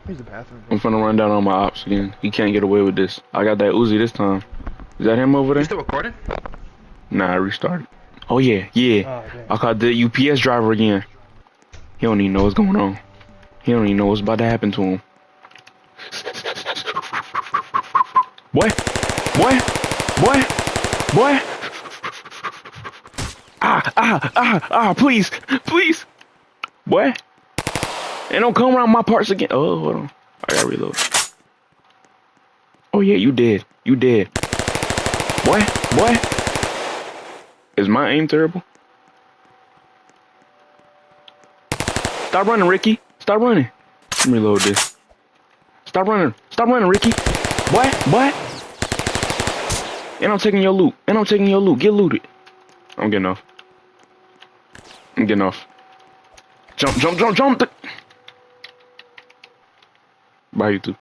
Here's the bathroom, I'm bro. finna run down on my ops again. He can't get away with this. I got that Uzi this time. Is that him over You there? still recording? Nah, I restarted. Oh yeah, yeah. Oh, damn. I caught the UPS driver again. He don't even know what's going on. He don't even know what's about to happen to him. Boy, boy, boy, boy. Please, please. Boy. And don't come around my parts again. Oh, hold on. I gotta reload. Oh yeah, you dead. You dead. Boy, boy. Is my aim terrible? Stop running, Ricky. Stop running. Let me reload this. Stop running. Stop running, Ricky. Boy, boy. And I'm taking your loot. And I'm taking your loot. Get looted. I'm getting off. I'm getting off. Jump, jump, jump, jump. Bye, YouTube.